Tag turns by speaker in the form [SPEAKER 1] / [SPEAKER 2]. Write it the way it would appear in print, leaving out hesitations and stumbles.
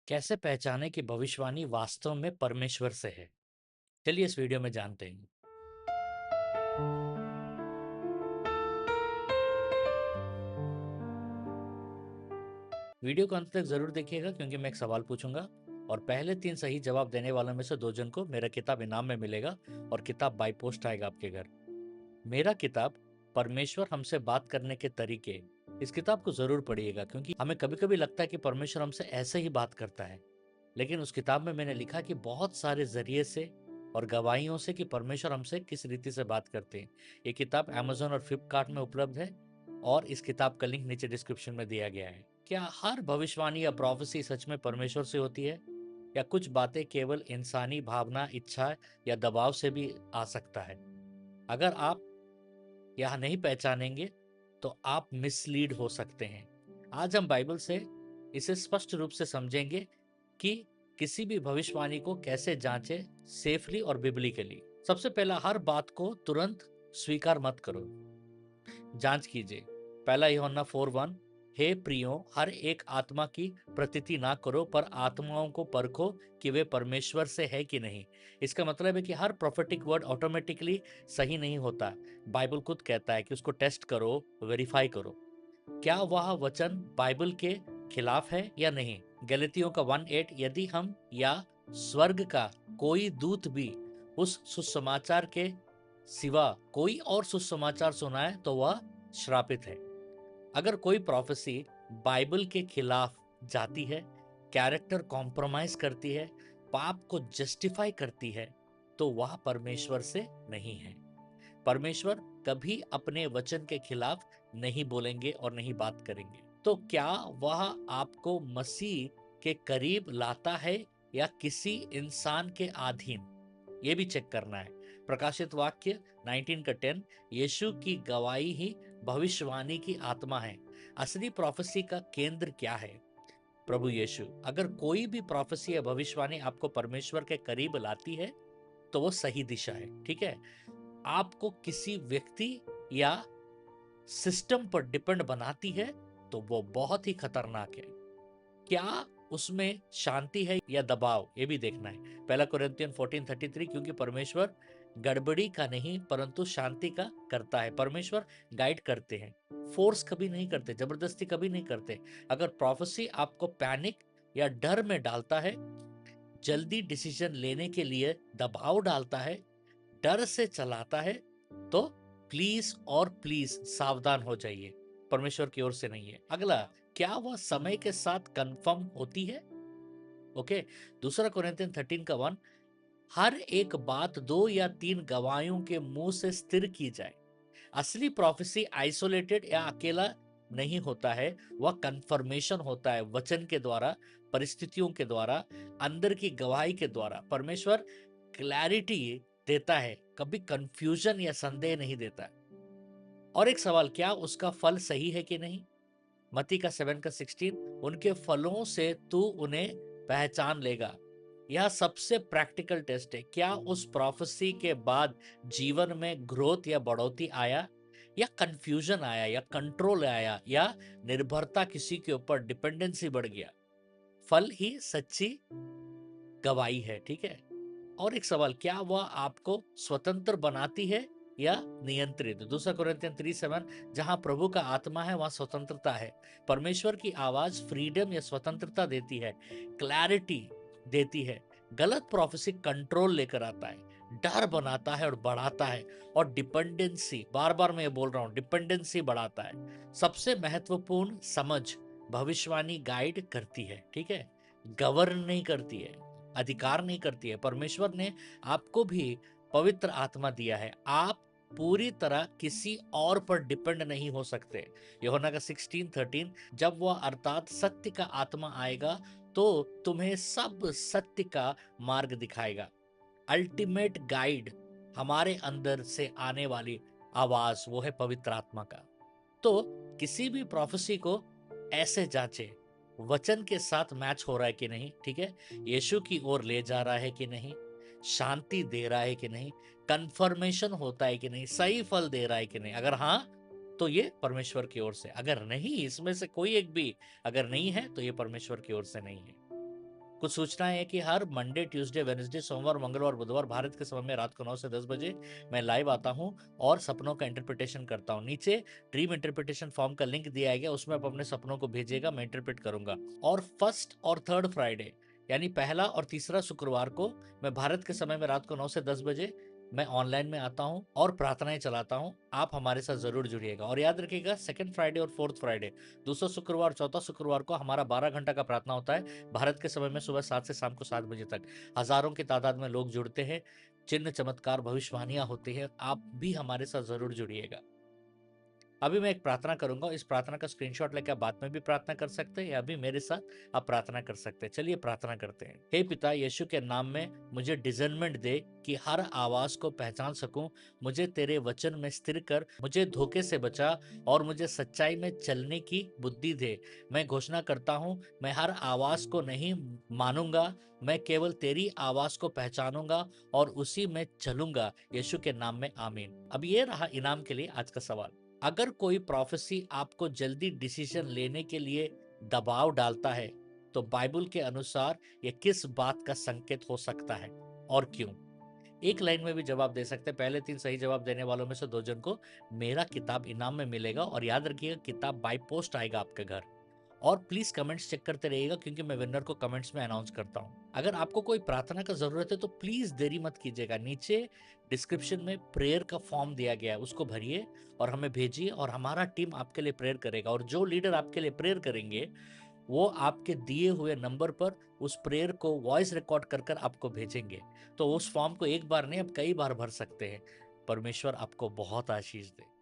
[SPEAKER 1] कैसे पहचाने कि भविष्यवाणी वास्तव में परमेश्वर से है? चलिए इस वीडियो में जानते हैं। वीडियो को अंत तक जरूर देखिएगा क्योंकि मैं एक सवाल पूछूंगा और पहले 3 सही जवाब देने वालों में से 2 जन को मेरा किताब इनाम में मिलेगा और किताब बाय पोस्ट आएगा आपके घर। मेरा किताब परमेश्वर हमसे बात करने के तरीके, इस किताब को जरूर पढ़िएगा क्योंकि हमें कभी-कभी लगता है कि परमेश्वर हमसे ऐसे ही बात करता है। लेकिन उस किताब में मैंने लिखा कि बहुत सारे ज़रिए से और गवाहियों से कि परमेश्वर हमसे किस रीति से बात करते हैं। ये किताब अमेज़न और फ्लिपकार्ट में उपलब्ध है और इस किताब का लिंक नीचे डिस्क्रिप्शन में दिया गया है। क्या हर भविष्यवाणी या प्रोफेसी सच में परमेश्वर से होती है या कुछ बातें केवल इंसानी भावना, इच्छा या दबाव से भी आ सकता है? अगर आप यह नहीं पहचानेंगे तो आप मिसलीड हो सकते हैं। आज हम बाइबल से इसे स्पष्ट रूप से समझेंगे कि किसी भी भविष्यवाणी को कैसे जांचें सेफली और बिब्लिकली। सबसे पहला, हर बात को तुरंत स्वीकार मत करो, जांच कीजिए। पहला यूहन्ना 4:1, हे प्रियो, हर एक आत्मा की प्रतीति ना करो पर आत्माओं को परखो कि वे परमेश्वर से है कि नहीं। इसका मतलब है कि हर प्रोफेटिक वर्ड ऑटोमेटिकली सही नहीं होता। बाइबल खुद कहता है कि उसको टेस्ट करो, वेरीफाई करो, क्या वह वचन बाइबल के खिलाफ है या नहीं। गलतियों का 1:8, यदि हम या स्वर्ग का कोई दूत भी उस सुसमाचार के सिवा कोई और सुसमाचार सुनाए तो वह श्रापित है। अगर कोई प्रोफेसी बाइबल के खिलाफ जाती है, कैरेक्टर कॉम्प्रोमाइज करती है, पाप को जस्टिफाई करती है, तो वह परमेश्वर से नहीं है। परमेश्वर कभी अपने वचन के खिलाफ नहीं बोलेंगे और नहीं बात करेंगे। तो क्या वह आपको मसीह के करीब लाता है या किसी इंसान के अधीन, ये भी चेक करना है। प्रकाशित वाक्य 19:10, यीशु की गवाही ही भविष्यवाणी की आत्मा है। असली प्रोफेसी का केंद्र क्या है? प्रभु यीशु। अगर कोई भी प्रोफेसी या भविष्यवाणी आपको परमेश्वर के करीब लाती है तो वो सही दिशा है, ठीक है। आपको किसी व्यक्ति या सिस्टम पर डिपेंड बनाती है तो वो बहुत ही खतरनाक है। क्या उसमें शांति है या दबाव, ये भी देखना है। पहला कोरिन्थियन 14:33, क्योंकि परमेश्वर गड़बड़ी का नहीं परंतु शांति का करता है। परमेश्वर गाइड करते हैं, फोर्स कभी नहीं करते, जबरदस्ती कभी नहीं करते। अगर प्रोफेसी आपको पैनिक या डर में डालता है, जल्दी डिसीजन लेने के लिए दबाव डालता है, डर से चलाता है, तो प्लीज और प्लीज सावधान हो जाइए, परमेश्वर की ओर से नहीं है। अगला, क्या वह समय के साथ कंफर्म होती है? ओके। दूसरा कोरिन्थियन 13:1, हर एक बात 2 या 3 गवाहियों के मुंह से स्थिर की जाए। असली प्रोफेसी आइसोलेटेड या अकेला नहीं होता है, वह कंफर्मेशन होता है वचन के द्वारा, परिस्थितियों के द्वारा, अंदर की गवाही के द्वारा। परमेश्वर क्लैरिटी देता है, कभी कंफ्यूजन या संदेह नहीं देता। और एक सवाल, क्या उसका फल सही है कि नहीं? मत्ती का 7:16, उनके फलों से तू उन्हें पहचान लेगा। यह सबसे प्रैक्टिकल टेस्ट है। क्या उस प्रोफेसी के बाद जीवन में ग्रोथ या बढ़ोतरी आया, या कंफ्यूजन आया, या कंट्रोल आया, या निर्भरता किसी के ऊपर डिपेंडेंसी बढ़ गया? फल ही सच्ची गवाही है, ठीक है। और एक सवाल, क्या वह आपको स्वतंत्र बनाती है या नियंत्रित? दूसरा कोरिन्थियन 3:7, जहां प्रभु का आत्मा है वहां स्वतंत्रता है। परमेश्वर की आवाज फ्रीडम या स्वतंत्रता देती है, क्लैरिटी देती है। गलत प्रोफेसी कंट्रोल लेकर आता है, डर बनाता है और बढ़ाता है, और डिपेंडेंसी, बार बार मैं ये बोल रहा हूं, डिपेंडेंसी बढ़ाता है। सबसे महत्वपूर्ण समझ, भविष्यवाणी गाइड करती है, ठीक है, गवर्न नहीं करती है, अधिकार नहीं करती है। परमेश्वर ने आपको भी पवित्र आत्मा दिया है, आप पूरी तरह किसी और पर डिपेंड नहीं हो सकते। यूहन्ना का 16:13, जब वह अर्थात सत्य का आत्मा आएगा तो तुम्हें सब सत्य का मार्ग दिखाएगा। अल्टीमेट गाइड, हमारे अंदर से आने वाली आवाज, वो है पवित्र आत्मा का। तो किसी भी प्रोफेसी को ऐसे जांचे, वचन के साथ मैच हो रहा है कि नहीं, ठीक है, यीशु की ओर ले जा रहा है कि नहीं, शांति दे रहा है कि नहीं, कंफर्मेशन होता है कि नहीं, सही फल दे रहा है कि नहीं। अगर हाँ तो ये परमेश्वर की ओर से, अगर नहीं, इसमें से कोई एक भी अगर नहीं है तो ये परमेश्वर की ओर से नहीं है। कुछ सूचनाएं हैं कि हर मंडे, ट्यूसडे, वेडनेसडे, सोमवार, मंगलवार, बुधवार भारत के समय में रात को 9 से 10 बजे मैं लाइव आता हूं और सपनों का इंटरप्रिटेशन करता हूं। नीचे ड्रीम इंटरप्रिटेशन फॉर्म का लिंक दिया गया, उसमें आप अपने सपनों को भेजिएगा, मैं इंटरप्रेट करूंगा। और फर्स्ट और थर्ड फ्राइडे यानी पहला और तीसरा शुक्रवार को मैं भारत के समय में रात को 9 से 10 बजे मैं ऑनलाइन में आता हूं और प्रार्थनाएं चलाता हूं। आप हमारे साथ जरूर जुड़िएगा। और याद रखिएगा, सेकंड फ्राइडे और फोर्थ फ्राइडे, दूसरा शुक्रवार, चौथा शुक्रवार को हमारा 12 घंटा का प्रार्थना होता है भारत के समय में, सुबह 7 से शाम को 7 बजे तक। हजारों की तादाद में लोग जुड़ते हैं, चिन्ह चमत्कार भविष्यवाणियां होती है। आप भी हमारे साथ जरूर जुड़िएगा। अभी मैं एक प्रार्थना करूंगा, इस प्रार्थना का स्क्रीनशॉट लेकर आप बाद में भी प्रार्थना कर सकते हैं या अभी मेरे साथ आप प्रार्थना कर सकते हैं। चलिए प्रार्थना करते हैं। हे पिता, यीशु के नाम में मुझे डिजर्नमेंट दे कि हर आवाज को पहचान सकूं। मुझे तेरे वचन में स्थिर कर, मुझे धोखे से बचा और मुझे सच्चाई में चलने की बुद्धि दे। मैं घोषणा करता हूं, मैं हर आवाज को नहीं मानूंगा, मैं केवल तेरी आवाज को पहचानूंगा और उसी में चलूंगा। यीशु के नाम में आमीन। अब ये रहा इनाम के लिए आज का सवाल। अगर कोई प्रोफेसी आपको जल्दी डिसीजन लेने के लिए दबाव डालता है, तो बाइबल के अनुसार यह किस बात का संकेत हो सकता है और क्यों? एक लाइन में भी जवाब दे सकते हैं। पहले 3 सही जवाब देने वालों में से 2 जन को मेरा किताब इनाम में मिलेगा। और याद रखिएगा, किताब बाय पोस्ट आएगा आपके घर। और प्लीज कमेंट्स चेक करते रहिएगा, क्योंकि मैं विनर को कमेंट्स में अनाउंस करता हूं। अगर आपको कोई प्रार्थना का जरूरत है तो प्लीज देरी मत कीजिएगा। नीचे डिस्क्रिप्शन में प्रेयर का फॉर्म दिया गया है, उसको भरिए और हमें भेजिए और हमारा टीम आपके लिए प्रेयर करेगा। और जो लीडर आपके लिए प्रेयर करेंगे वो आपके दिए हुए नंबर पर उस प्रेयर को वॉइस रिकॉर्ड कर कर आपको भेजेंगे। तो उस फॉर्म को एक बार नहीं, आप कई बार भर सकते हैं। परमेश्वर आपको बहुत आशीष दे।